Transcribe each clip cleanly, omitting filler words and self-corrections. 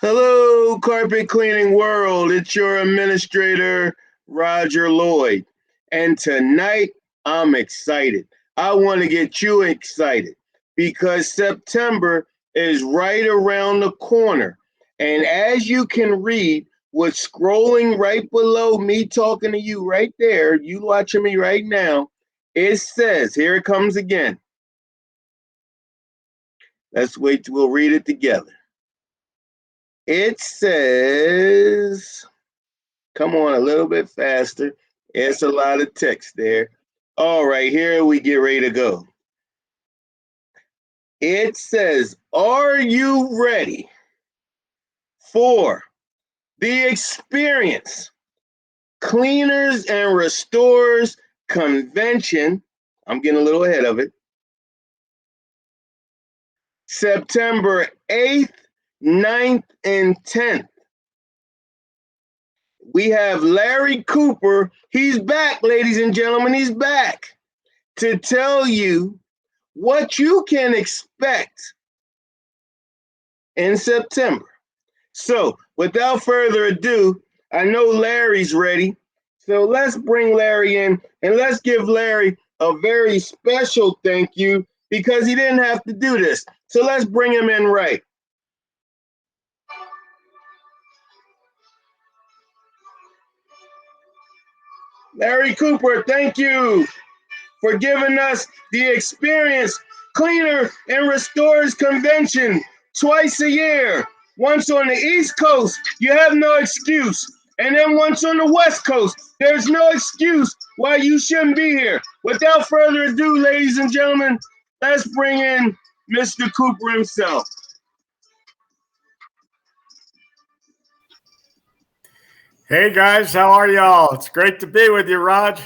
Hello, carpet cleaning world. It's your administrator, Roger Lloyd. And tonight, I'm excited. I want to get you excited because September is right around the corner. And as you can read, what's scrolling right below me talking to you right there, you watching me right now, it says, here it comes again. Let's wait till we'll read it together. It says, come on a little bit faster. It's a lot of text there. All right, here we get ready to go. It says, are you ready for the Experience Cleaners and Restorers Convention? I'm getting a little ahead of it. September 8th, 9th, and 10th. We have Larry Cooper. He's back, ladies and gentlemen. He's back to tell you what you can expect in September. So, without further ado, I know Larry's ready. So, let's bring Larry in and let's give Larry a very special thank you because he didn't have to do this. So, let's bring him in right. Larry Cooper, thank you for giving us the Experience Cleaner and Restorers Convention twice a year. Once on the East Coast, you have no excuse. And then once on the West Coast, there's no excuse why you shouldn't be here. Without further ado, ladies and gentlemen, let's bring in Mr. Cooper himself. Hey guys, how are y'all? It's great to be with you, Raj.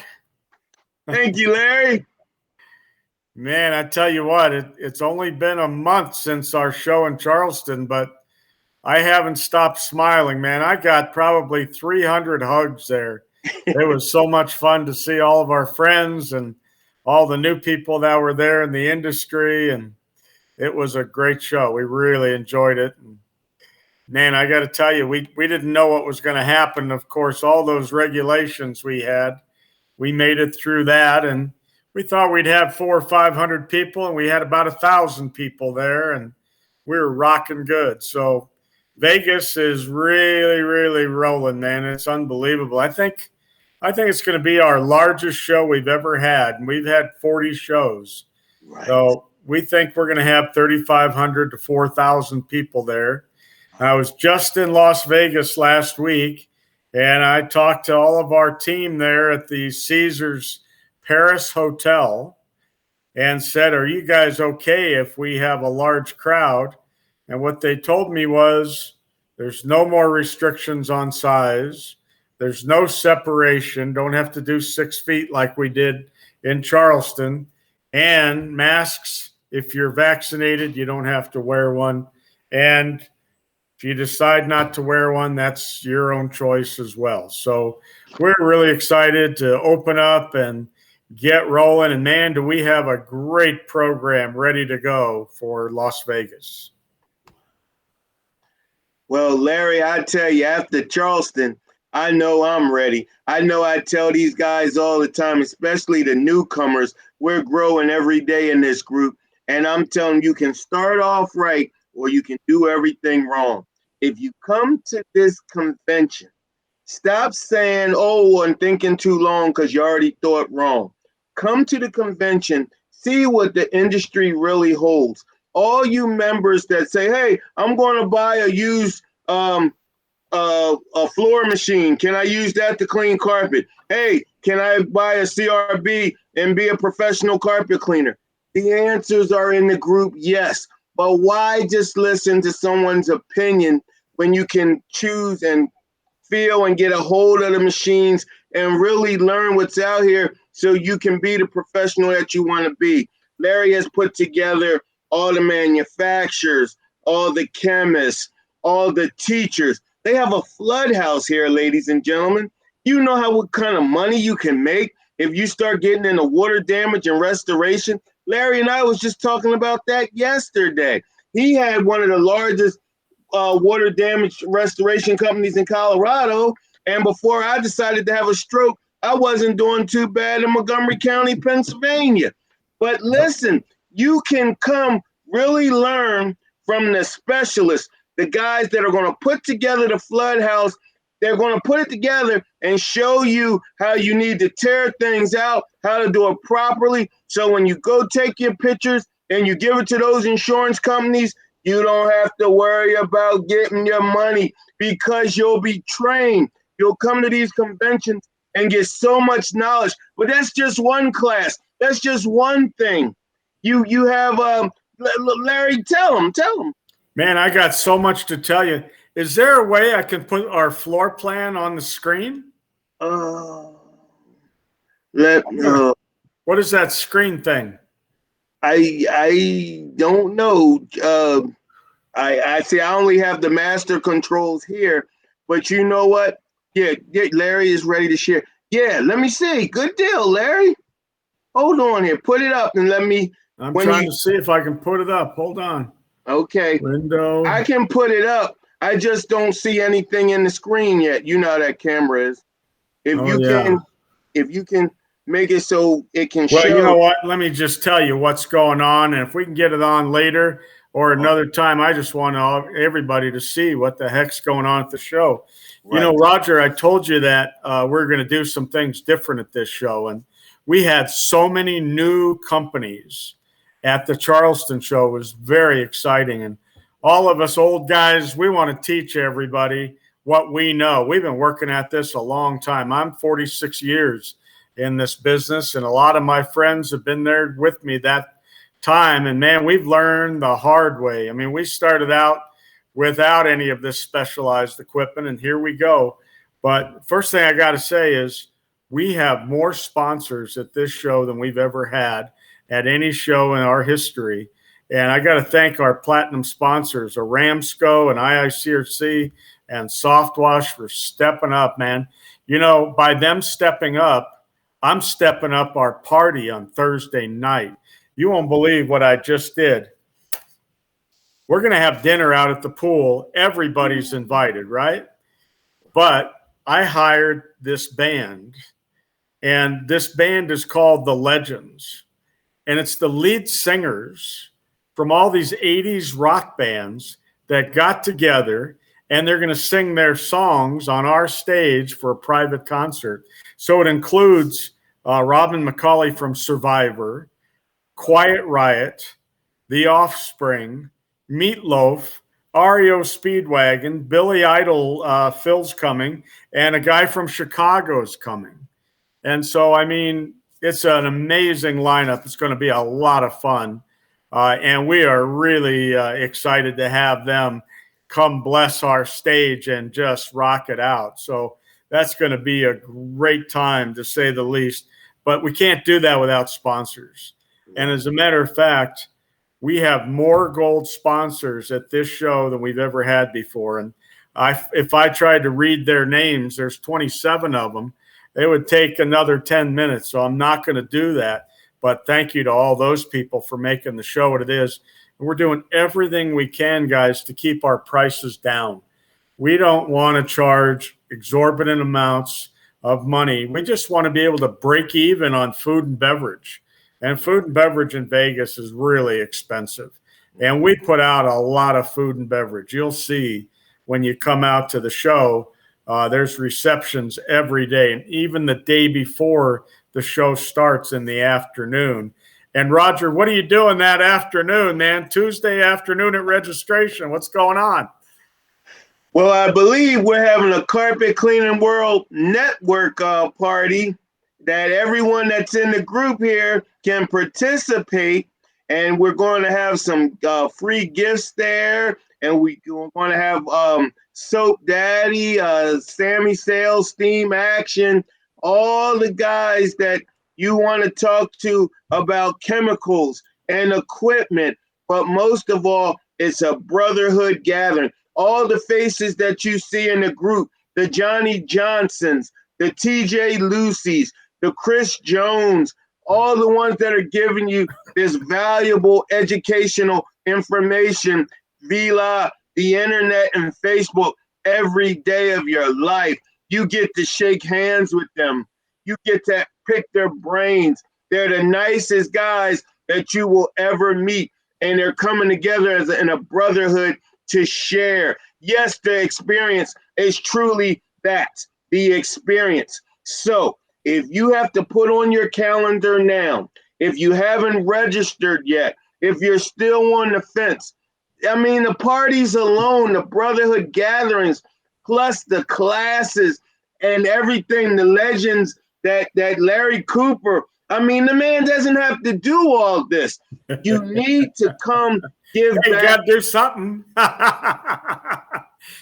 Thank you, Larry. Man, I tell you what, it's only been a month since our show in Charleston, but I haven't stopped smiling, man. I got probably 300 hugs there. It was so much fun to see all of our friends and all the new people that were there in the industry, and it was a great show. We really enjoyed it. And man, I got to tell you, we didn't know what was going to happen. Of course, all those regulations we had, we made it through that, and we thought we'd have 400 or 500 people, and we had about 1,000 people there, and we were rocking good. So Vegas is really, really rolling, man. It's unbelievable. I think it's going to be our largest show we've ever had, and we've had 40 shows. Right. So we think we're going to have 3,500 to 4,000 people there. I was just in Las Vegas last week, and I talked to all of our team there at the Caesars Paris Hotel and said, are you guys okay if we have a large crowd? And what they told me was, there's no more restrictions on size. There's no separation. Don't have to do 6 feet like we did in Charleston. And masks, if you're vaccinated, you don't have to wear one. And if you decide not to wear one, that's your own choice as well. So we're really excited to open up and get rolling. And man, do we have a great program ready to go for Las Vegas. Well, Larry, I tell you, after Charleston, I know I'm ready. I know I tell these guys all the time, especially the newcomers, we're growing every day in this group. And I'm telling you, can start off right or you can do everything wrong. If you come to this convention, stop saying, oh, and thinking too long because you already thought wrong. Come to the convention, see what the industry really holds. All you members that say, hey, I'm going to buy a used a floor machine. Can I use that to clean carpet? Hey, can I buy a CRB and be a professional carpet cleaner? The answers are in the group, yes. But why just listen to someone's opinion when you can choose and feel and get a hold of the machines and really learn what's out here so you can be the professional that you want to be? Larry has put together all the manufacturers, all the chemists, all the teachers. They have a flood house here, ladies and gentlemen. You know what kind of money you can make if you start getting into water damage and restoration. Larry and I was just talking about that yesterday. He had one of the largest water damage restoration companies in Colorado. And before I decided to have a stroke, I wasn't doing too bad in Montgomery County, Pennsylvania. But listen, you can come really learn from the specialists, the guys that are going to put together the flood house. They're going to put it together and show you how you need to tear things out, how to do it properly. So when you go take your pictures and you give it to those insurance companies, you don't have to worry about getting your money because you'll be trained. You'll come to these conventions and get so much knowledge. But that's just one class. That's just one thing. You have Larry. Tell him. Man, I got so much to tell you. Is there a way I can put our floor plan on the screen? What is that screen thing? I don't know. I see. I only have the master controls here, but you know what? Yeah, Larry is ready to share. Yeah, let me see. Good deal, Larry. Hold on here. Put it up and let me. I'm trying to see if I can put it up. Hold on. Okay. Window. I can put it up. I just don't see anything in the screen yet. You know how that camera is. If you can make it so it can show. Well, you know what? Let me just tell you what's going on. And if we can get it on later or another time, I just want everybody to see what the heck's going on at the show. Right. You know, Roger, I told you that we're going to do some things different at this show. And we had so many new companies at the Charleston show. It was very exciting. And all of us old guys, we want to teach everybody what we know. We've been working at this a long time. I'm 46 years in this business, and a lot of my friends have been there with me that time. And man, we've learned the hard way. I mean, we started out without any of this specialized equipment, and here we go. But first thing I got to say is we have more sponsors at this show than we've ever had at any show in our history. And I got to thank our platinum sponsors, Aramco and IICRC and Softwash, for stepping up, man. You know, by them stepping up, I'm stepping up our party on Thursday night. You won't believe what I just did. We're going to have dinner out at the pool. Everybody's invited, right? But I hired this band, and this band is called The Legends. And it's the lead singers from all these 80s rock bands that got together, and they're going to sing their songs on our stage for a private concert. So it includes Robin McCauley from Survivor, Quiet Riot, The Offspring, Meatloaf, REO Speedwagon, Billy Idol, Phil's coming, and a guy from Chicago's coming. And so, I mean, it's an amazing lineup. It's going to be a lot of fun. And we are really excited to have them come bless our stage and just rock it out. So that's going to be a great time, to say the least. But we can't do that without sponsors. And as a matter of fact, we have more gold sponsors at this show than we've ever had before. And if I tried to read their names, there's 27 of them. It would take another 10 minutes. So I'm not going to do that. But thank you to all those people for making the show what it is. And we're doing everything we can, guys, to keep our prices down. We don't want to charge exorbitant amounts of money. We just want to be able to break even on food and beverage. And food and beverage in Vegas is really expensive. And we put out a lot of food and beverage. You'll see when you come out to the show, there's receptions every day. And even the day before the show starts in the afternoon. And Roger, what are you doing that afternoon, man? Tuesday afternoon at registration. What's going on? Well, I believe we're having a Carpet Cleaning World Network party that everyone that's in the group here can participate. And we're going to have some free gifts there. And we're going to have Soap Daddy, Sammy Sales, Steam Action, all the guys that you want to talk to about chemicals and equipment. But most of all, it's a brotherhood gathering. All the faces that you see in the group, the Johnny Johnsons, the TJ Lucys, the Chris Jones, all the ones that are giving you this valuable educational information, Vila the internet and Facebook every day of your life. You get to shake hands with them. You get to pick their brains. They're the nicest guys that you will ever meet. And they're coming together in a brotherhood to share. Yes, the experience is truly that, the experience. So if you have to put on your calendar now, if you haven't registered yet, if you're still on the fence, I mean, the parties alone, the brotherhood gatherings, plus the classes and everything, the legends that Larry Cooper, I mean, the man doesn't have to do all this. You need to come give Hey, back. you got to do something.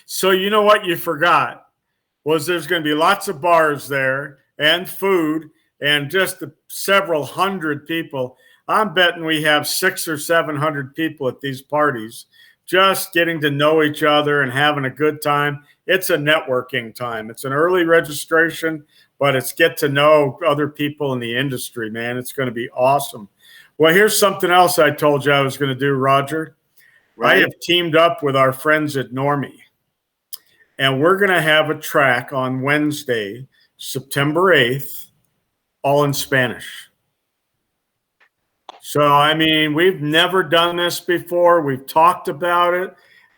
So you know what you forgot was there's going to be lots of bars there and food and just several hundred people. I'm betting we have 600 or 700 people at these parties just getting to know each other and having a good time. It's a networking time. It's an early registration, but it's get to know other people in the industry, man. It's going to be awesome. Well, here's something else I told you I was going to do, Roger. Right. I have teamed up with our friends at Normie, and we're going to have a track on Wednesday, September 8th, all in Spanish. So, I mean, we've never done this before. We've talked about it.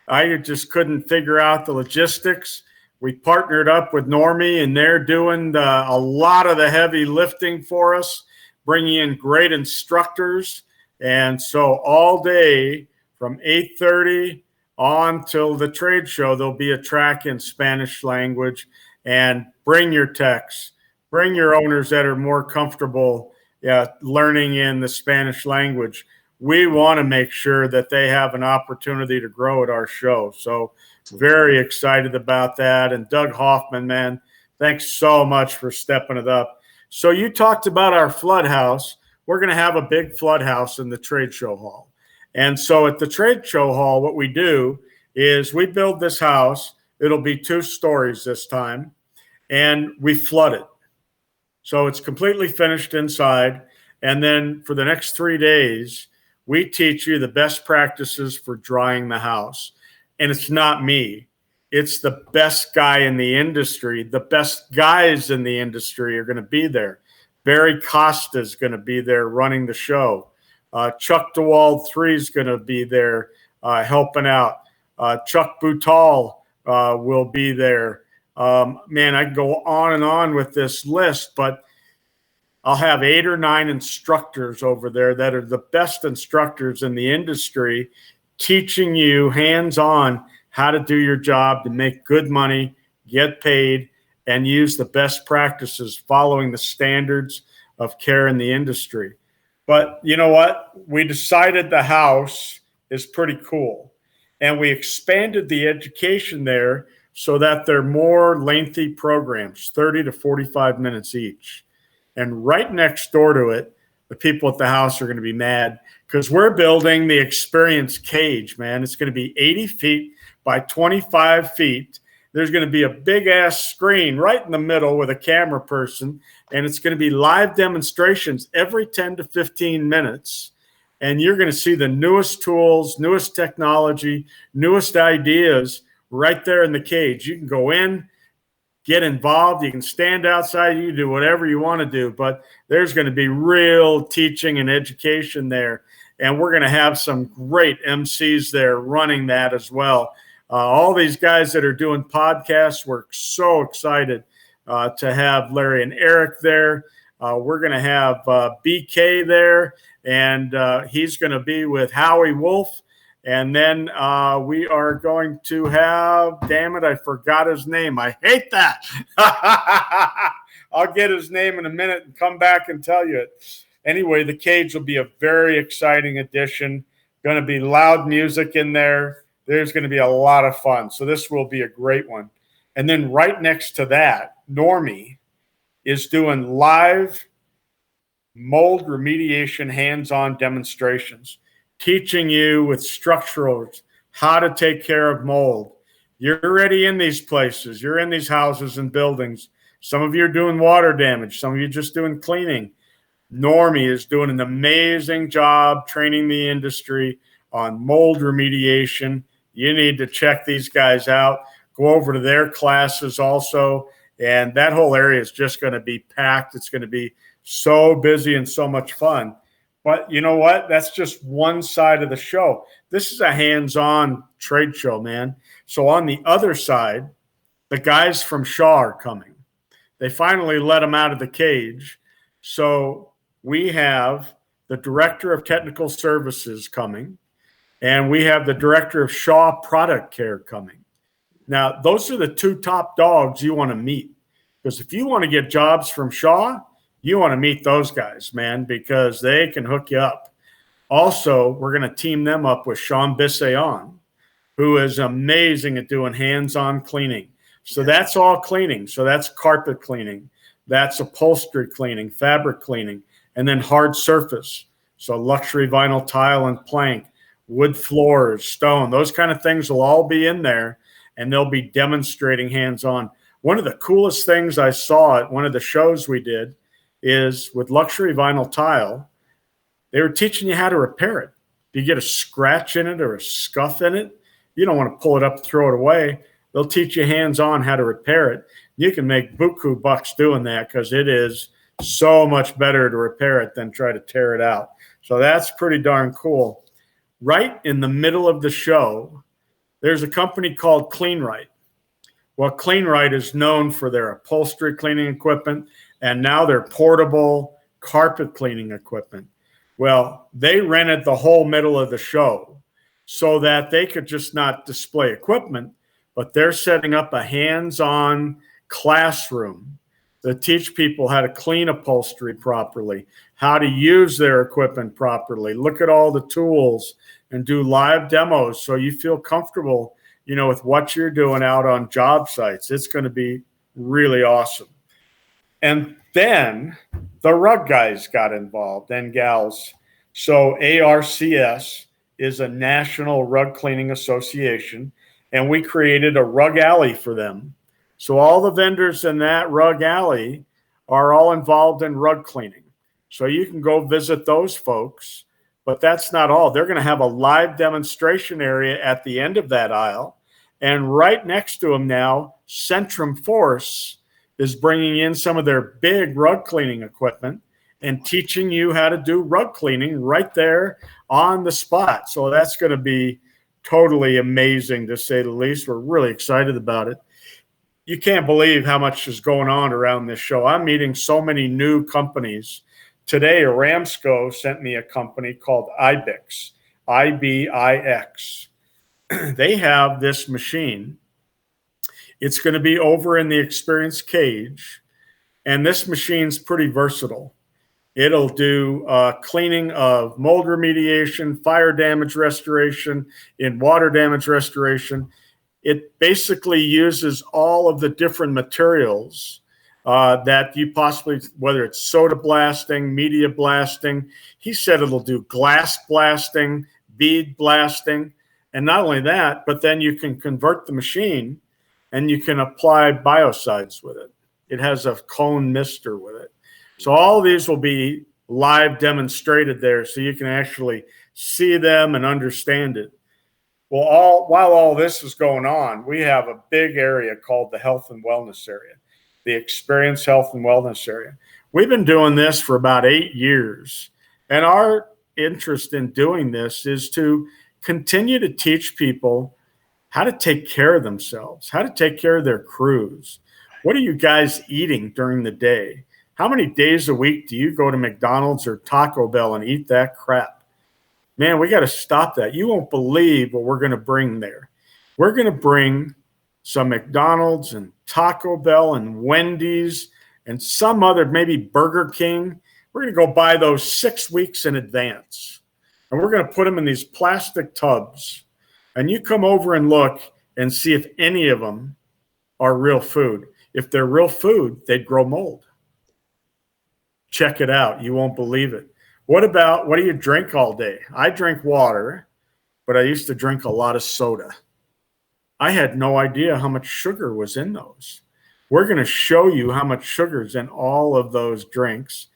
I just couldn't figure out the logistics. We partnered up with Normie, and they're doing a lot of the heavy lifting for us, bringing in great instructors. And so all day from 8:30 on till the trade show, there'll be a track in Spanish language. And bring your techs, bring your owners that are more comfortable learning in the Spanish language. We want to make sure that they have an opportunity to grow at our show. So very excited about that. And Doug Hoffman, man, thanks so much for stepping it up. So you talked about our flood house. We're going to have a big flood house in the trade show hall. And so at the trade show hall, what we do is we build this house. It'll be 2 stories this time, and we flood it. So it's completely finished inside. And then for the next 3 days, we teach you the best practices for drying the house. And it's not me. It's the best guy in the industry. The best guys in the industry are going to be there. Barry Costa is going to be there running the show. Chuck DeWald III is going to be there helping out. Chuck Boutal will be there. Man, I can go on with this list, but I'll have 8 or 9 instructors over there that are the best instructors in the industry, teaching you hands-on how to do your job to make good money, get paid, and use the best practices following the standards of care in the industry. But you know what? We decided the house is pretty cool, and we expanded the education there so that they're more lengthy programs, 30 to 45 minutes each. And right next door to it, the people at the house are going to be mad because we're building the experience cage, man. It's going to be 80 feet by 25 feet. There's going to be a big-ass screen right in the middle with a camera person, and it's going to be live demonstrations every 10 to 15 minutes. And you're going to see the newest tools, newest technology, newest ideas right there in the cage. You can go in, get involved. You can stand outside. You can do whatever you want to do. But there's going to be real teaching and education there. And we're going to have some great MCs there running that as well. All these guys that are doing podcasts, we're so excited to have Larry and Eric there. We're going to have BK there, and he's going to be with Howie Wolf. And then we are going to have, damn it, I forgot his name. I hate that. I'll get his name in a minute and come back and tell you it. Anyway, the cage will be a very exciting addition. Going to be loud music in there. There's going to be a lot of fun. So this will be a great one. And then right next to that, Normie is doing live mold remediation hands-on demonstrations, teaching you with structurals how to take care of mold. You're already in these places. You're in these houses and buildings. Some of you are doing water damage. Some of you are just doing cleaning. Normie is doing an amazing job training the industry on mold remediation. you need to check these guys out. Go over to their classes also. And that whole area is just going to be packed. It's going to be so busy and so much fun. But you know what? That's just one side of the show. This is a hands-on trade show, man. So on the other side, the guys from Shaw are coming. They finally let them out of the cage. So we have the director of technical services coming, and we have the director of Shaw product care coming. Now, those are the two top dogs you want to meet, because if you want to get jobs from Shaw, you want to meet those guys, man, because they can hook you up. Also, we're going to team them up with Sean Bissayon, who is amazing at doing hands-on cleaning. So that's all cleaning. So that's carpet cleaning, that's upholstery cleaning, fabric cleaning, and then hard surface. So luxury vinyl tile and plank, wood floors, stone, those kind of things will all be in there, and they'll be demonstrating hands-on. One of the coolest things I saw at one of the shows we did is with luxury vinyl tile, they were teaching you how to repair it. If you get a scratch in it or a scuff in it, you don't want to pull it up and throw it away. They'll teach you hands-on how to repair it. You can make buku bucks doing that because it is so much better to repair it than try to tear it out. So that's pretty darn cool. Right in the middle of the show, there's a company called CleanRite. Well, CleanRite is known for their upholstery cleaning equipment and now their portable carpet cleaning equipment. Well, they rented the whole middle of the show so that they could just not display equipment, but they're setting up a hands-on classroom to teach people how to clean upholstery properly, how to use their equipment properly, look at all the tools, and do live demos so you feel comfortable, with what you're doing out on job sites. It's going to be really awesome. And then the rug guys got involved and gals. So ARCS is a national rug cleaning association, and we created a rug alley for them. So all the vendors in that rug alley are all involved in rug cleaning. So you can go visit those folks, but that's not all. They're going to have a live demonstration area at the end of that aisle. And right next to them now, Centrum Force is bringing in some of their big rug cleaning equipment and teaching you how to do rug cleaning right there on the spot. So that's going to be totally amazing, to say the least. We're really excited about it. You can't believe how much is going on around this show. I'm meeting so many new companies. Today, Aramco sent me a company called IBIX, IBIX. They have this machine. It's going to be over in the Experience Cage, and this machine's pretty versatile. It'll do cleaning of mold remediation, fire damage restoration, in water damage restoration. It basically uses all of the different materials that you possibly, whether it's soda blasting, media blasting. He said it'll do glass blasting, bead blasting. And not only that, but then you can convert the machine and you can apply biocides with it. It has a cone mister with it. So all of these will be live demonstrated there so you can actually see them and understand it. Well, while all this is going on, we have a big area called the health and wellness area, the Experience Health and Wellness area. We've been doing this for about 8 years. And our interest in doing this is to continue to teach people how to take care of themselves, how to take care of their crews. What are you guys eating during the day? How many days a week do you go to McDonald's or Taco Bell and eat that crap? Man, we got to stop that. You won't believe what we're going to bring there. We're going to bring some McDonald's and Taco Bell and Wendy's and some other, maybe Burger King. We're going to go buy those 6 weeks in advance. And we're going to put them in these plastic tubs. And you come over and look and see if any of them are real food. If they're real food, they'd grow mold. Check it out. You won't believe it. What do you drink all day? I drink water, but I used to drink a lot of soda. I had no idea how much sugar was in those. We're going to show you how much sugar is in all of those drinks.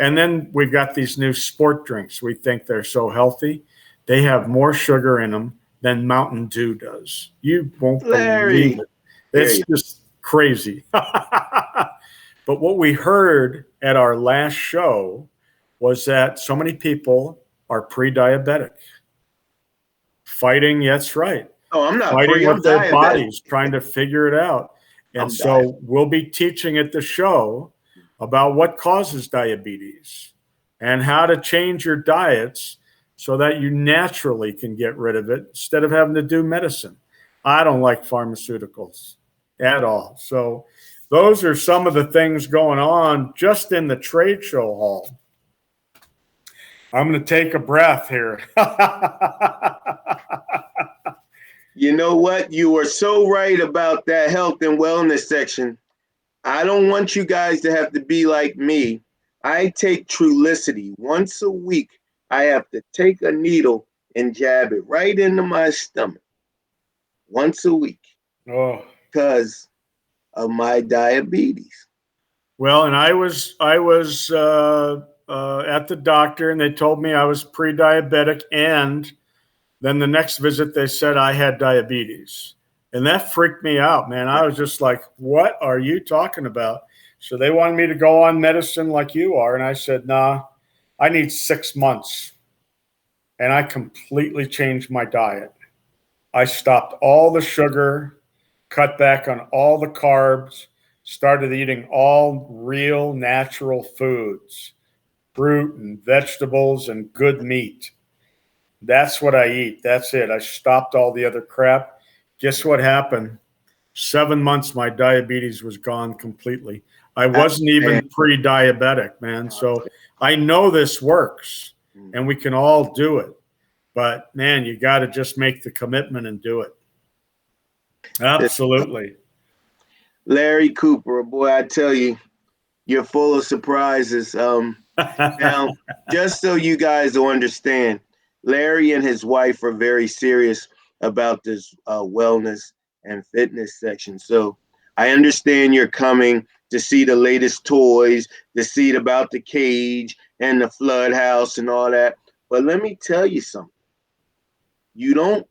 And then we've got these new sport drinks. We think they're so healthy. They have more sugar in them than Mountain Dew does. You won't believe Larry. it. It's just crazy. But what we heard at our last show was that so many people are pre-diabetic. Fighting, that's right. Oh, I'm not Fighting free. I'm with their diabetic. bodies, trying to figure it out. And so we'll be teaching at the show about what causes diabetes and how to change your diets so that you naturally can get rid of it instead of having to do medicine. I don't like pharmaceuticals at all. So those are some of the things going on just in the trade show hall. I'm going to take a breath here. You know what? You are so right about that health and wellness section. I don't want you guys to have to be like me. I take Trulicity once a week. I have to take a needle and jab it right into my stomach once a week because of my diabetes. Well, and I was at the doctor, and they told me I was pre-diabetic, and then the next visit they said I had diabetes, and that freaked me out, man. I was just like, "What are you talking about?" So they wanted me to go on medicine like you are, and I said, "Nah, I need 6 months," and I completely changed my diet. I stopped all the sugar, cut back on all the carbs, started eating all real natural foods, fruit and vegetables and good meat. That's what I eat. That's it. I stopped all the other crap. Guess what happened? 7 months, my diabetes was gone completely. I wasn't even pre-diabetic, man. So I know this works and we can all do it. But, man, you got to just make the commitment and do it. Absolutely. Larry Cooper, boy, I tell you, you're full of surprises. Now, just so you guys will understand, Larry and his wife are very serious about this wellness and fitness section. So I understand you're coming to see the latest toys, to see about the cage and the flood house and all that. But let me tell you something. You don't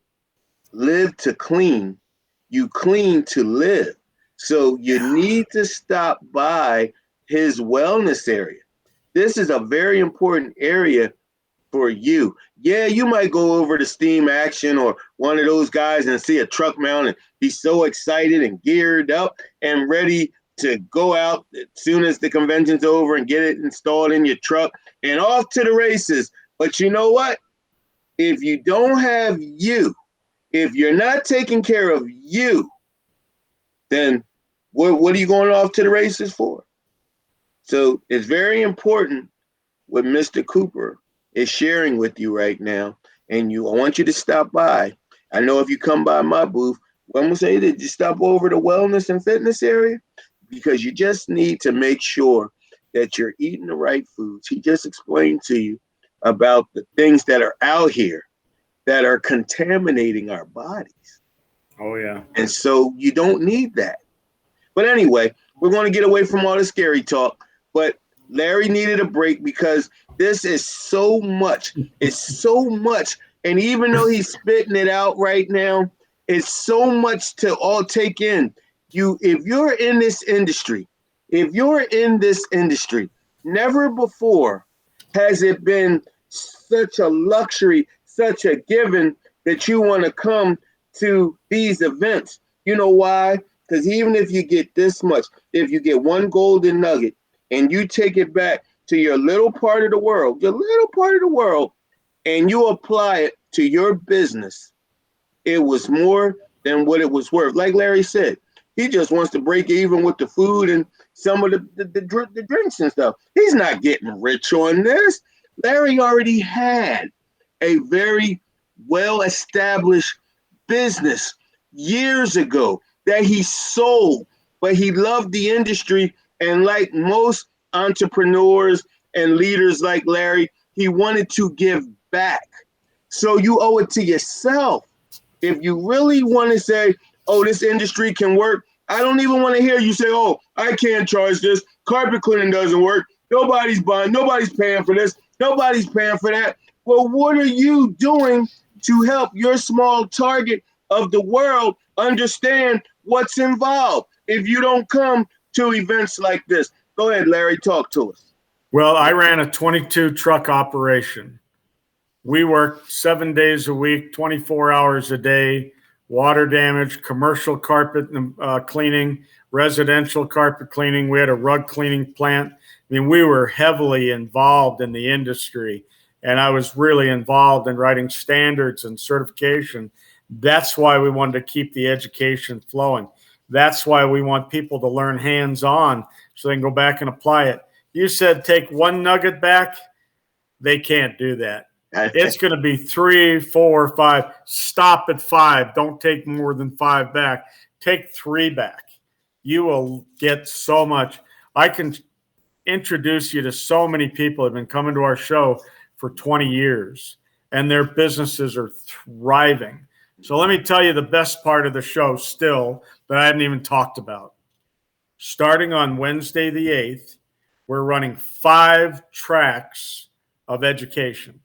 live to clean, you clean to live. So you need to stop by his wellness area. This is a very important area for you. Yeah, you might go over to Steam Action or one of those guys and see a truck mount and be so excited and geared up and ready to go out as soon as the convention's over and get it installed in your truck and off to the races. But you know what? If you don't have you, if you're not taking care of you, then what are you going off to the races for? So it's very important what Mr. Cooper is sharing with you right now. And I want you to stop by. I know if you come by my booth, I'm going to say that you stop over the wellness and fitness area because you just need to make sure that you're eating the right foods. He just explained to you about the things that are out here that are contaminating our bodies. Oh, yeah. And so you don't need that. But anyway, we're going to get away from all the scary talk. But Larry needed a break because this is so much. It's so much. And even though he's spitting it out right now, it's so much to all take in. If you're in this industry, never before has it been such a luxury, such a given that you want to come to these events. You know why? Because even if you get this much, if you get one golden nugget and you take it back to your little part of the world, and you apply it to your business, it was more than what it was worth. Like Larry said, he just wants to break even with the food and some of the drinks and stuff. He's not getting rich on this. Larry already had a very well-established business years ago that he sold, but he loved the industry. And like most entrepreneurs and leaders like Larry, he wanted to give back. So you owe it to yourself. If you really want to say, oh, this industry can work, I don't even want to hear you say, oh, I can't charge this. Carpet cleaning doesn't work. Nobody's buying. Nobody's paying for this. Nobody's paying for that. Well, what are you doing to help your small target of the world understand what's involved if you don't come to events like this. Go ahead, Larry, talk to us. Well, I ran a 22 truck operation. We worked 7 days a week, 24 hours a day, water damage, commercial carpet cleaning, residential carpet cleaning. We had a rug cleaning plant. I mean, we were heavily involved in the industry, and I was really involved in writing standards and certification. That's why we wanted to keep the education flowing. That's why we want people to learn hands-on so they can go back and apply it. You said take one nugget back. They can't do that. It's going to be 3, 4, 5. Stop at 5. Don't take more than 5 back. Take 3 back. You will get so much. I can introduce you to so many people who have been coming to our show for 20 years, and their businesses are thriving. So let me tell you the best part of the show still that I haven't even talked about. Starting on Wednesday the 8th, we're running 5 tracks of education.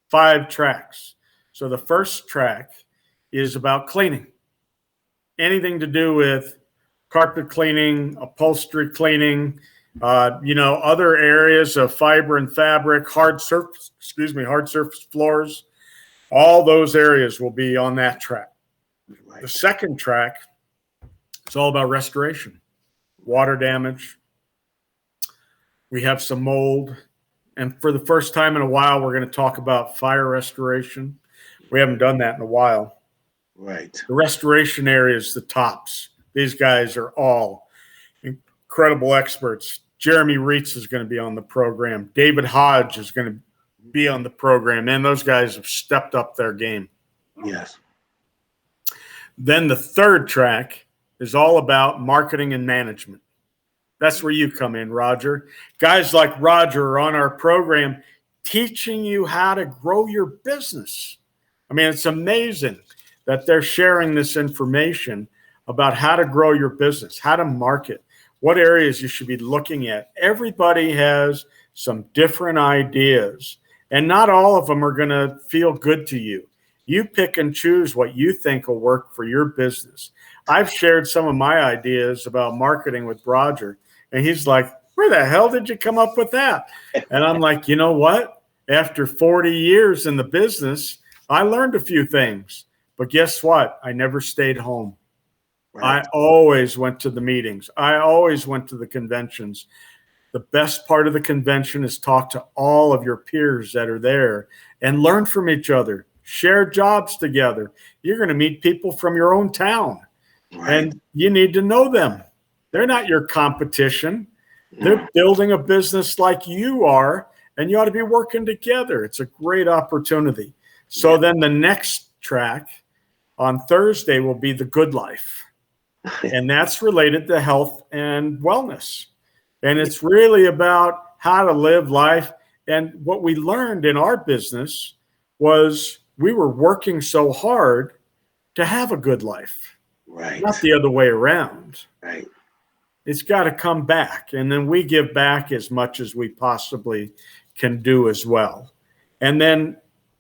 5 tracks. So the first track is about cleaning. Anything to do with carpet cleaning, upholstery cleaning, other areas of fiber and fabric, hard surface floors. All those areas will be on that track. The second track is all about restoration, water damage. We have some mold. And for the first time in a while, we're going to talk about fire restoration. We haven't done that in a while. Right. The restoration area is the tops. These guys are all incredible experts. Jeremy Reitz is going to be on the program. David Hodge is going to be on the program. And those guys have stepped up their game. Yes. Then the third track is all about marketing and management. That's where you come in, Roger. Guys like Roger are on our program teaching you how to grow your business. I mean, it's amazing that they're sharing this information about how to grow your business, how to market, what areas you should be looking at. Everybody has some different ideas, and not all of them are going to feel good to you. You pick and choose what you think will work for your business. I've shared some of my ideas about marketing with Roger, and he's like, where the hell did you come up with that? And I'm like, you know what? After 40 years in the business, I learned a few things. But guess what? I never stayed home. Right. I always went to the meetings. I always went to the conventions. The best part of the convention is talk to all of your peers that are there and learn from each other. Share jobs together. You're going to meet people from your own town. Right. And you need to know them. They're not your competition. They're building a business like you are, and you ought to be working together. It's a great opportunity. So then the next track on Thursday will be the good life. And that's related to health and wellness. And it's really about how to live life. And what we learned in our business was we were working so hard to have a good life. Right. Not the other way around. Right. It's got to come back. And then we give back as much as we possibly can do as well. And then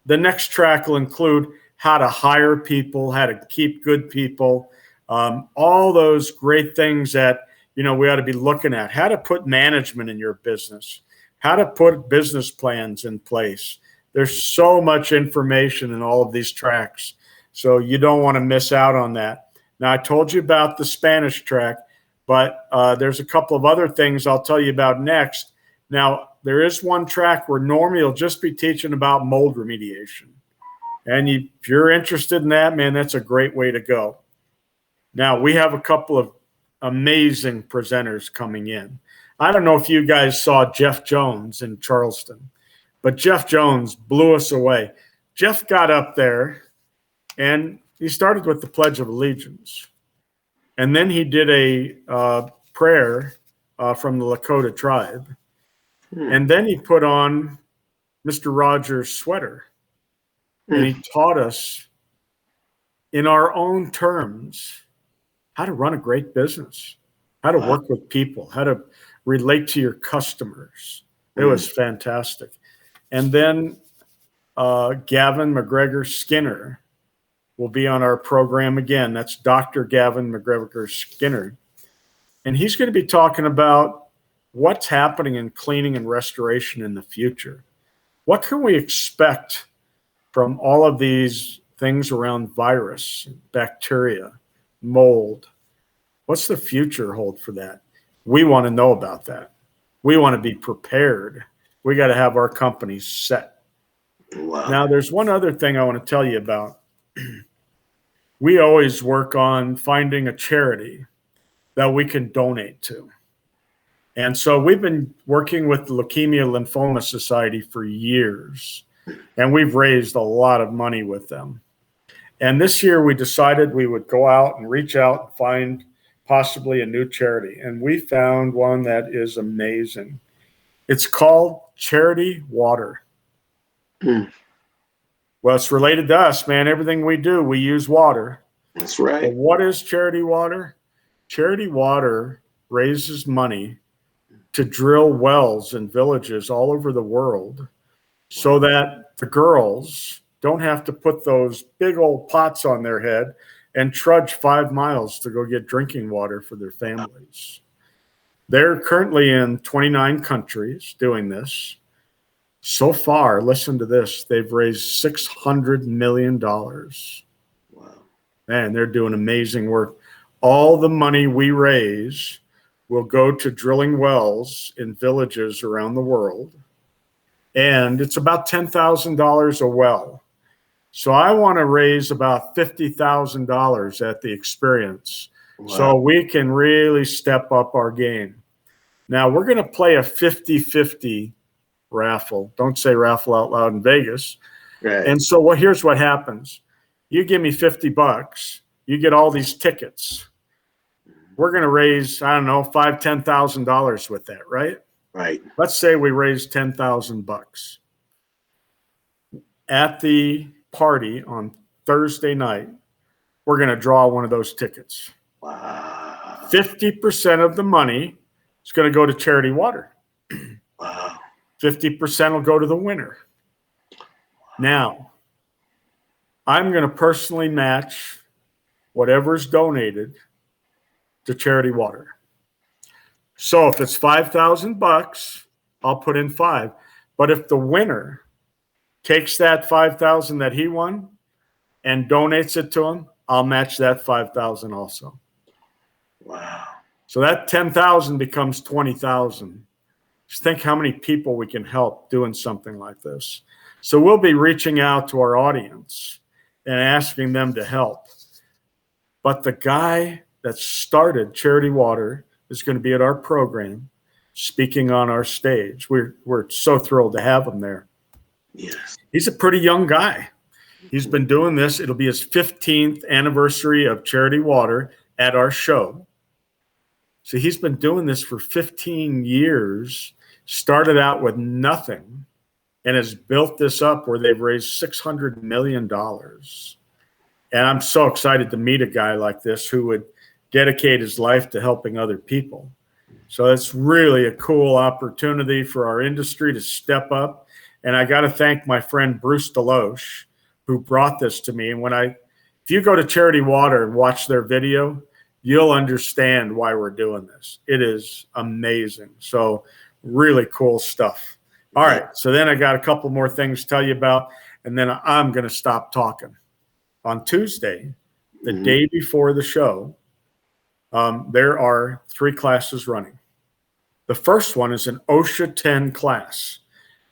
the next track will include how to hire people, how to keep good people, all those great things that, we ought to be looking at. How to put management in your business, how to put business plans in place. There's so much information in all of these tracks. So you don't want to miss out on that. Now, I told you about the Spanish track, but there's a couple of other things I'll tell you about next. Now, there is one track where normally you'll just be teaching about mold remediation. And if you're interested in that, man, that's a great way to go. Now, we have a couple of amazing presenters coming in. I don't know if you guys saw Jeff Jones in Charleston, but Jeff Jones blew us away. Jeff got up there, and he started with the Pledge of Allegiance. And then he did a prayer from the Lakota tribe. And then he put on Mr. Rogers' sweater. And he taught us in our own terms how to run a great business, how to work with people, how to relate to your customers. It was fantastic. And then Gavin McGregor Skinner will be on our program again. That's Dr. Gavin McGregor Skinner. And he's going to be talking about what's happening in cleaning and restoration in the future. What can we expect from all of these things around virus, bacteria, mold? What's the future hold for that? We want to know about that. We want to be prepared. We got to have our companies set. Wow. Now, there's one other thing I want to tell you about. We always work on finding a charity that we can donate to. And so we've been working with the Leukemia Lymphoma Society for years, and we've raised a lot of money with them. And this year we decided we would go out and reach out and find possibly a new charity. And we found one that is amazing. It's called Charity Water. Well, it's related to us, man. Everything we do, we use water. That's right. But what is Charity Water? Charity Water raises money to drill wells in villages all over the world so that the girls don't have to put those big old pots on their head and trudge 5 miles to go get drinking water for their families. They're currently in 29 countries doing this. So far, listen to this, they've raised $600 million. Wow. Man, they're doing amazing work. All the money we raise will go to drilling wells in villages around the world. And it's about $10,000 a well. So I want to raise about $50,000 at the experience. Wow. So we can really step up our game. Now we're going to play a 50-50 raffle. Don't say raffle out loud in Vegas. Right. And so here's what happens. You give me $50, you get all these tickets. We're going to raise, I don't know, $5,000, $10,000 with that, right? Right. Let's say we raise $10,000. At the party on Thursday night, we're going to draw one of those tickets. Wow. 50% of the money is going to go to Charity Water. Wow. 50% will go to the winner. Now, I'm going to personally match whatever's donated to Charity Water. So if it's $5,000, I'll put in 5. But if the winner takes that 5,000 that he won and donates it to him, I'll match that 5,000 also. Wow. So that 10,000 becomes 20,000. Just think how many people we can help doing something like this. So we'll be reaching out to our audience and asking them to help. But the guy that started Charity Water is going to be at our program speaking on our stage. We're so thrilled to have him there. Yes. He's a pretty young guy. He's been doing this. It'll be his 15th anniversary of Charity Water at our show. So he's been doing this for 15 years, started out with nothing, and has built this up where they've raised $600 million. And I'm so excited to meet a guy like this who would dedicate his life to helping other people. So it's really a cool opportunity for our industry to step up. And I got to thank my friend Bruce Deloche, who brought this to me. And if you go to Charity Water and watch their video, you'll understand why we're doing this. It is amazing. So really cool stuff. All right. So then I got a couple more things to tell you about, and then I'm going to stop talking. On Tuesday, the day before the show, there are 3 classes running. The first one is an OSHA 10 class.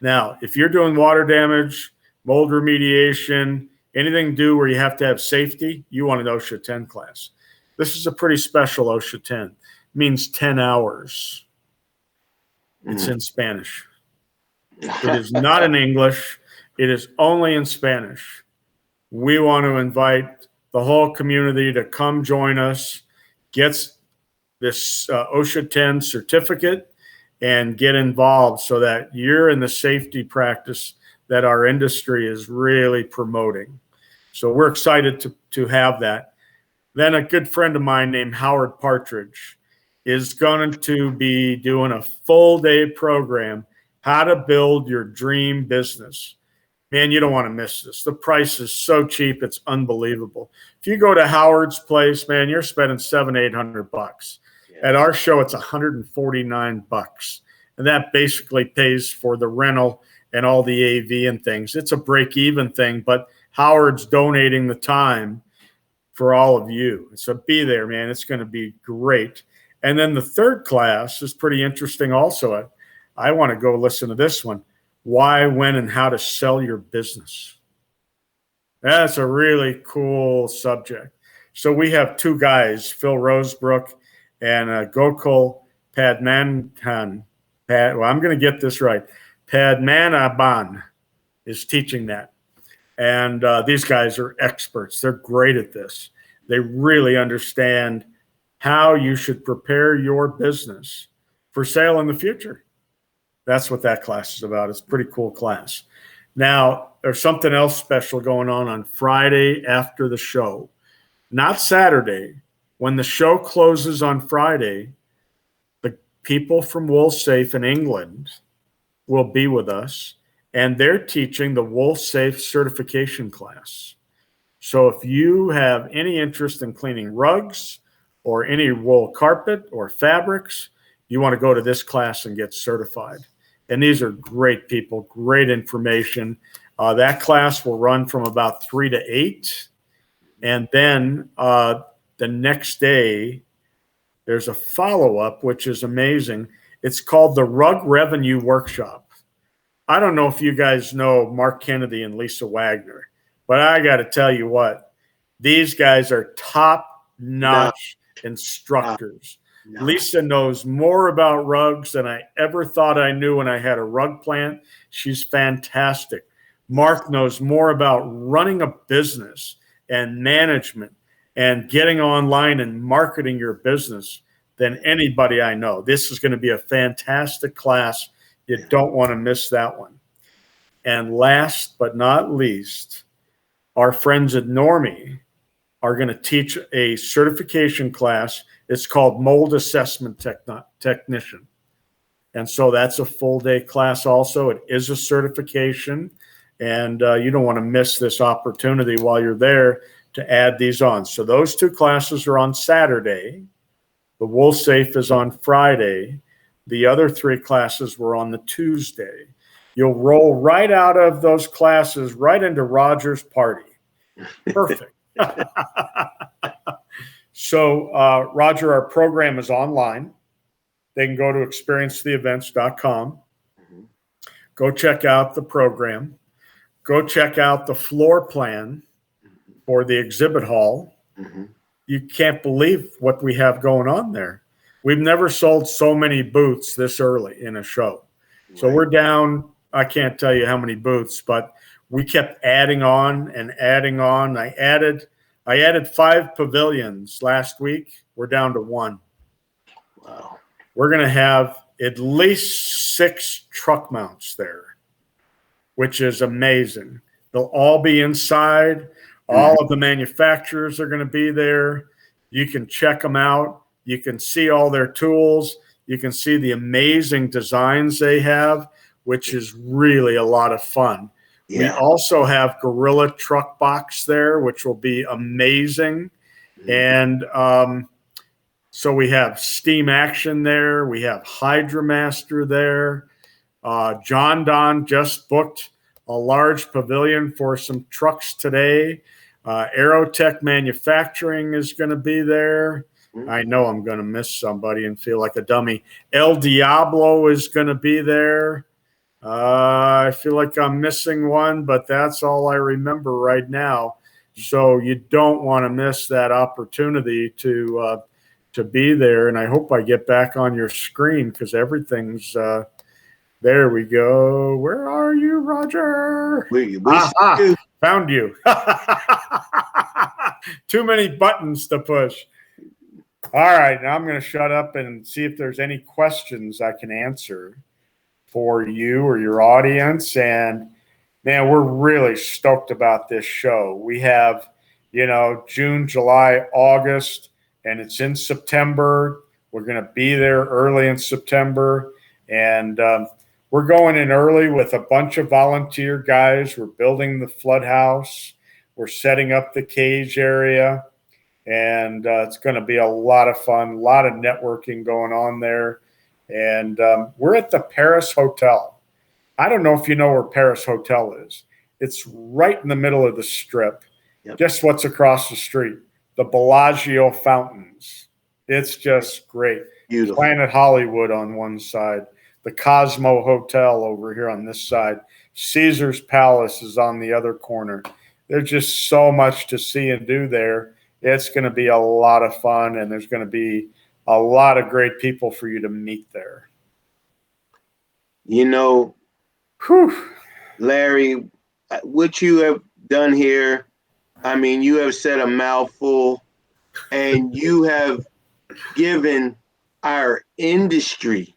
Now, if you're doing water damage, mold remediation, anything to do where you have to have safety, you want an OSHA 10 class. This is a pretty special OSHA 10. It means 10 hours. It's in Spanish. It is not in English. It is only in Spanish. We want to invite the whole community to come join us, get this OSHA 10 certificate, and get involved so that you're in the safety practice that our industry is really promoting. So we're excited to have that. Then a good friend of mine named Howard Partridge is going to be doing a full day program, how to build your dream business. Man, you don't want to miss this. The price is so cheap, it's unbelievable. If you go to Howard's place, man, you're spending $700-800. At our show, it's $149, and that basically pays for the rental and all the AV and things. It's a break-even thing, but Howard's donating the time for all of you. So be there, man. It's going to be great. And then the third class is pretty interesting also. I want to go listen to this one. Why, when, and how to sell your business. That's a really cool subject. So we have two guys, Phil Rosebrook and Gokul Padmanabhan. Well, I'm going to get this right. Padmanabhan is teaching that. And these guys are experts. They're great at this. They really understand how you should prepare your business for sale in the future. That's what that class is about. It's a pretty cool class. Now, there's something else special going on Friday after the show. Not Saturday. When the show closes on Friday, the people from Woolsafe in England will be with us, and they're teaching the Woolsafe certification class. So if you have any interest in cleaning rugs or any wool carpet or fabrics, you want to go to this class and get certified. And these are great people, great information. That class will run from about 3 to 8. And then the next day, there's a follow-up, which is amazing. It's called the Rug Revenue Workshop. I don't know if you guys know Mark Kennedy and Lisa Wagner, but I got to tell you what, these guys are top-notch instructors. No. Lisa knows more about rugs than I ever thought I knew when I had a rug plant. She's fantastic. Mark knows more about running a business and management and getting online and marketing your business than anybody I know. This is going to be a fantastic class. You don't want to miss that one. And last but not least, our friends at Normie are going to teach a certification class. It's called Mold Assessment Technician. And so that's a full day class also. It is a certification, and you don't want to miss this opportunity while you're there to add these on. So those two classes are on Saturday. The Woolsafe is on Friday. The other three classes were on the Tuesday. You'll roll right out of those classes right into Roger's party. Perfect. So, Roger, our program is online. They can go to experiencetheevents.com. Mm-hmm. Go check out the program. Go check out the floor plan for the exhibit hall. Mm-hmm. You can't believe what we have going on there. We've never sold so many booths this early in a show. Right. So we're down, I can't tell you how many booths, but we kept adding on and adding on. I added 5 pavilions last week. We're down to 1. Wow. We're going to have at least 6 truck mounts there, which is amazing. They'll all be inside. All of the manufacturers are going to be there. You can check them out. You can see all their tools. You can see the amazing designs they have, which is really a lot of fun. Yeah. We also have Gorilla Truck Box there, which will be amazing. And so we have Steam Action there. We have Hydromaster there. John Don just booked a large pavilion for some trucks today. Aerotech Manufacturing is going to be there. I know I'm going to miss somebody and feel like a dummy. El Diablo is going to be there. I feel like I'm missing one, but that's all I remember right now. So you don't want to miss that opportunity to be there. And I hope I get back on your screen because everything's there we go. Where are you, Roger? Found you. Too many buttons to push. All right, now I'm going to shut up and see if there's any questions I can answer for you or your audience. And man, we're really stoked about this show. We have, June, July, August, and it's in September. We're going to be there early in September. And We're going in early with a bunch of volunteer guys. We're building the flood house. We're setting up the cage area. And it's going to be a lot of fun, a lot of networking going on there. And we're at the Paris Hotel. I don't know if you know where Paris Hotel is. It's right in the middle of the Strip. Yep. Guess what's across the street? The Bellagio Fountains. It's just great. Beautiful. Planet Hollywood on one side. The Cosmo Hotel over here on this side. Caesar's Palace is on the other corner. There's just so much to see and do there. It's going to be a lot of fun, and there's going to be a lot of great people for you to meet there. You know, Larry, what you have done here, I mean, you have said a mouthful, and you have given our industry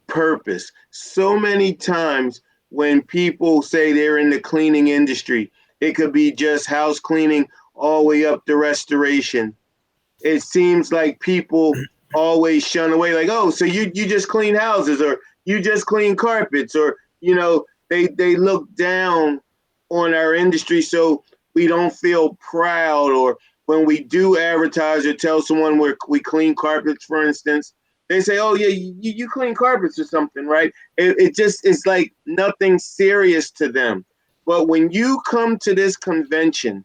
purpose. So many times when people say they're in the cleaning industry, it could be just house cleaning all the way up to restoration. It seems like people always shun away, like, oh, so you just clean houses, or you just clean carpets, or, you know, they look down on our industry, so we don't feel proud. Or when we do advertise or tell someone we clean carpets, for instance, they say, oh, yeah, you clean carpets or something, right? It just is like nothing serious to them. But when you come to this convention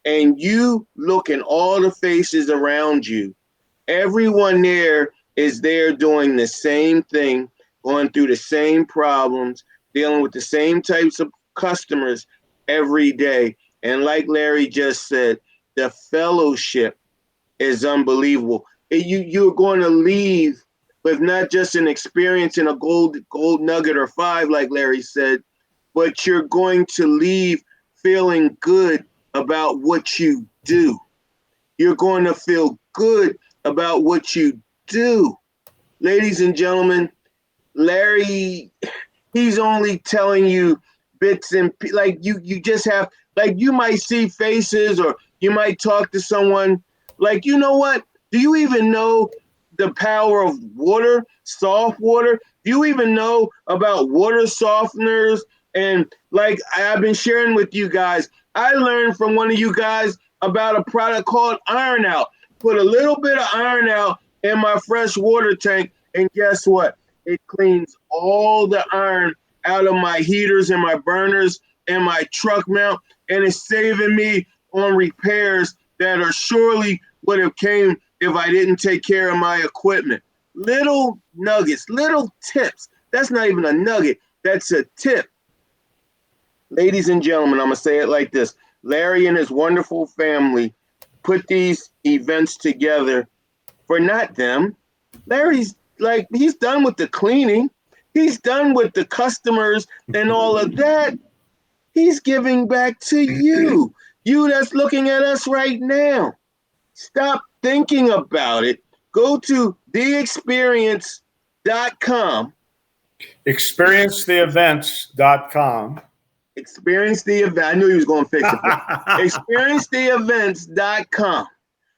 and you look in all the faces around you, everyone there is there doing the same thing, going through the same problems, dealing with the same types of customers every day. And like Larry just said, the fellowship is unbelievable. You're going to leave with not just an experience in a gold nugget or 5, like Larry said, but you're going to leave feeling good about what you do. You're going to feel good about what you do. Ladies and gentlemen, Larry, he's only telling you bits and like you just have, like, you might see faces, or you might talk to someone like, you know what? Do you even know the power of water, soft water? Do you even know about water softeners? And like I've been sharing with you guys, I learned from one of you guys about a product called Iron Out. Put a little bit of Iron Out in my fresh water tank, and guess what? It cleans all the iron out of my heaters and my burners and my truck mount, and it's saving me on repairs that are surely would have came if I didn't take care of my equipment. Little nuggets, little tips. That's not even a nugget. That's a tip. Ladies and gentlemen, I'm going to say it like this. Larry and his wonderful family put these events together for not them. Larry's like, he's done with the cleaning. He's done with the customers and all of that. He's giving back to you. You that's looking at us right now. Stop thinking about it. Go to theexperience.com. Experiencetheevents.com. Experience the event. I knew he was going to fix it. Experiencetheevents.com.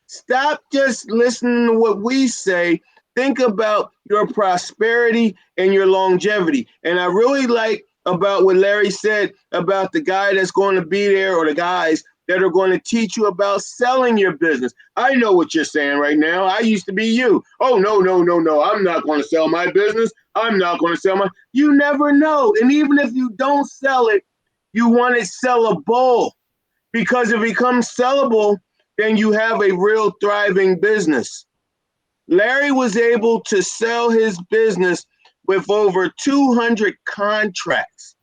Stop just listening to what we say. Think about your prosperity and your longevity. And I really like about what Larry said about the guy that's going to be there, or the guys that are going to teach you about selling your business. I know what you're saying right now. I used to be you. Oh, no. I'm not going to sell my business. I'm not going to sell my. You never know. And even if you don't sell it, you want it sellable, because if it becomes sellable, then you have a real thriving business. Larry was able to sell his business with over 200 contracts.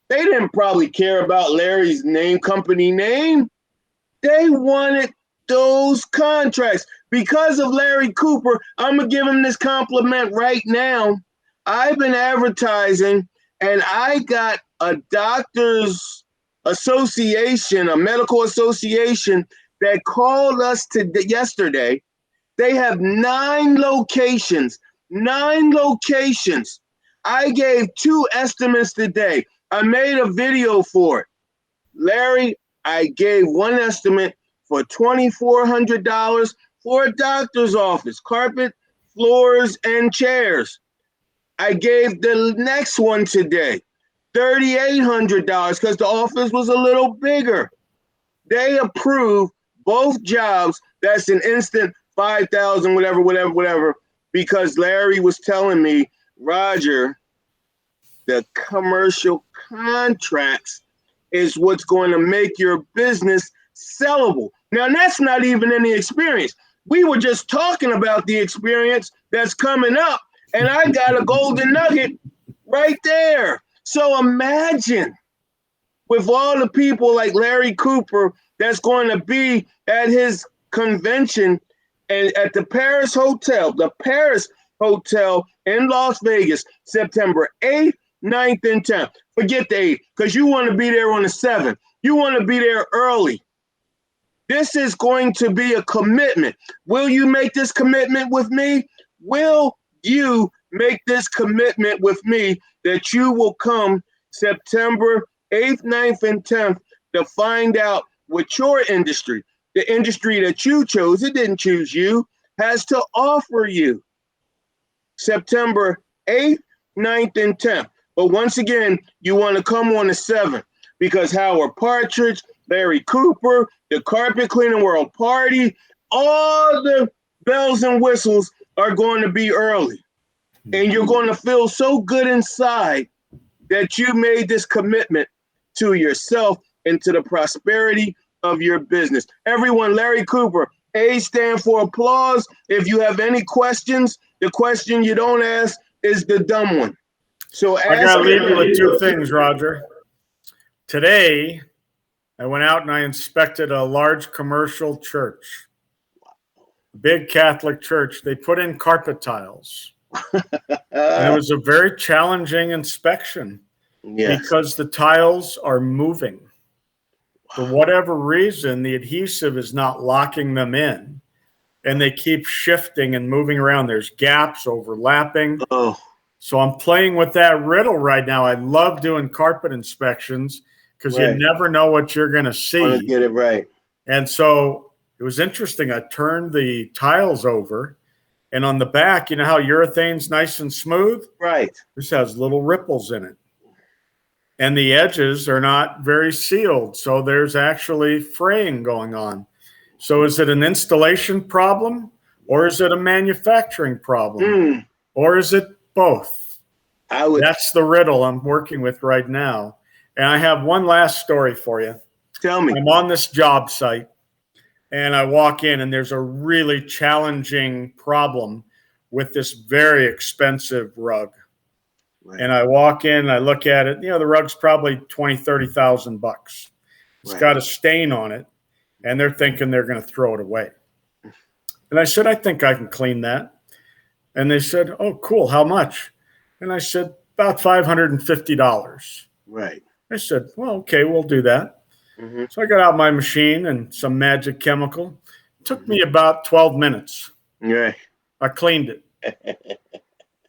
They didn't probably care about Larry's name, company name. They wanted those contracts. Because of Larry Cooper, I'm going to give him this compliment right now. I've been advertising, and I got a doctor's association, a medical association, that called us yesterday. They have 9 locations. 9 locations. I gave 2 estimates today. I made a video for it. Larry, I gave one estimate for $2,400 for a doctor's office, carpet, floors, and chairs. I gave the next one today $3,800 because the office was a little bigger. They approved both jobs. That's an instant 5,000, whatever, because Larry was telling me, Roger, the commercial contracts is what's going to make your business sellable. Now, that's not even any experience. We were just talking about the experience that's coming up, and I got a golden nugget right there. So imagine with all the people like Larry Cooper that's going to be at his convention and at the Paris Hotel in Las Vegas, September 8th, 9th, and 10th. Forget the 8th, because you want to be there on the 7th. You want to be there early. This is going to be a commitment. Will you make this commitment with me? Will you make this commitment with me that you will come September 8th, 9th, and 10th to find out what your industry, the industry that you chose, it didn't choose you, has to offer you. September 8th, 9th, and 10th. But once again, you want to come on the 7th because Howard Partridge, Larry Cooper, the Carpet Cleaning World Party, all the bells and whistles are going to be early. And you're going to feel so good inside that you made this commitment to yourself and to the prosperity of your business. Everyone, Larry Cooper, A stand for applause. If you have any questions, the question you don't ask is the dumb one. So I got to leave you with two things, Roger. Today, I went out and I inspected a large commercial church, big Catholic church. They put in carpet tiles. And it was a very challenging inspection because the tiles are moving. For whatever reason, the adhesive is not locking them in, and they keep shifting and moving around. There's gaps, overlapping. Oh. So I'm playing with that riddle right now. I love doing carpet inspections because you never know what you're going to see. Want to get it right. And so it was interesting. I turned the tiles over, and on the back, you know how urethane's nice and smooth? Right. This has little ripples in it. And the edges are not very sealed. So there's actually fraying going on. So is it an installation problem, or is it a manufacturing problem? Or is it both? That's the riddle I'm working with right now. And I have one last story for you. Tell me. I'm on this job site, and I walk in, and there's a really challenging problem with this very expensive rug. Right. And I walk in, I look at it. You know, the rug's probably $20,000, $30,000. It's got a stain on it, and they're thinking they're going to throw it away. And I said, I think I can clean that. And they said, oh, cool. How much? And I said, about $550. Right. I said, well, okay, we'll do that. So I got out my machine and some magic chemical. It took me about 12 minutes. Right. I cleaned it.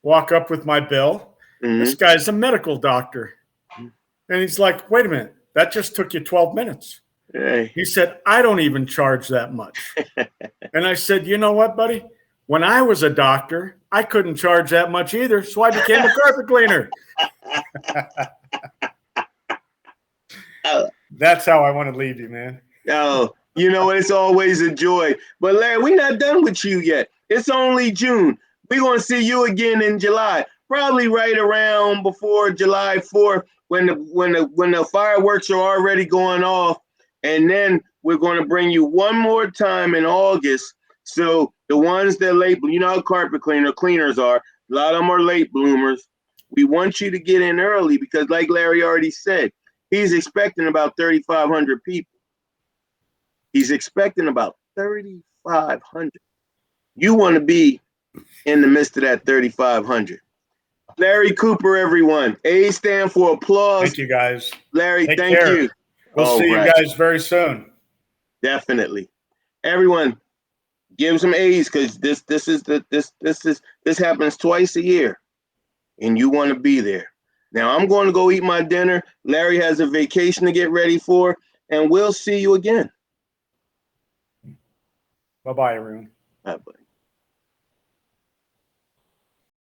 Walk up with my bill. This guy's a medical doctor. And he's like, wait a minute, that just took you 12 minutes. Hey. He said, I don't even charge that much. And I said, you know what, buddy? When I was a doctor, I couldn't charge that much either, so I became a carpet cleaner. That's how I want to leave you, man. Oh, you know, it's always a joy. But Larry, we're not done with you yet. It's only June. We're going to see you again in July, probably right around before July 4th when the fireworks are already going off. And then we're going to bring you one more time in August. So the ones that late, you know how carpet cleaners are. A lot of them are late bloomers. We want you to get in early because like Larry already said, he's expecting about 3,500 people. He's expecting about 3,500. You want to be in the midst of that 3,500. Larry Cooper, everyone. A stand for applause. Thank you, guys. Larry, thank you. We'll see you guys very soon. Definitely. Everyone, give some A's because this happens twice a year, and you want to be there. Now I'm going to go eat my dinner. Larry has a vacation to get ready for, and we'll see you again. Bye-bye, everyone. Bye-bye.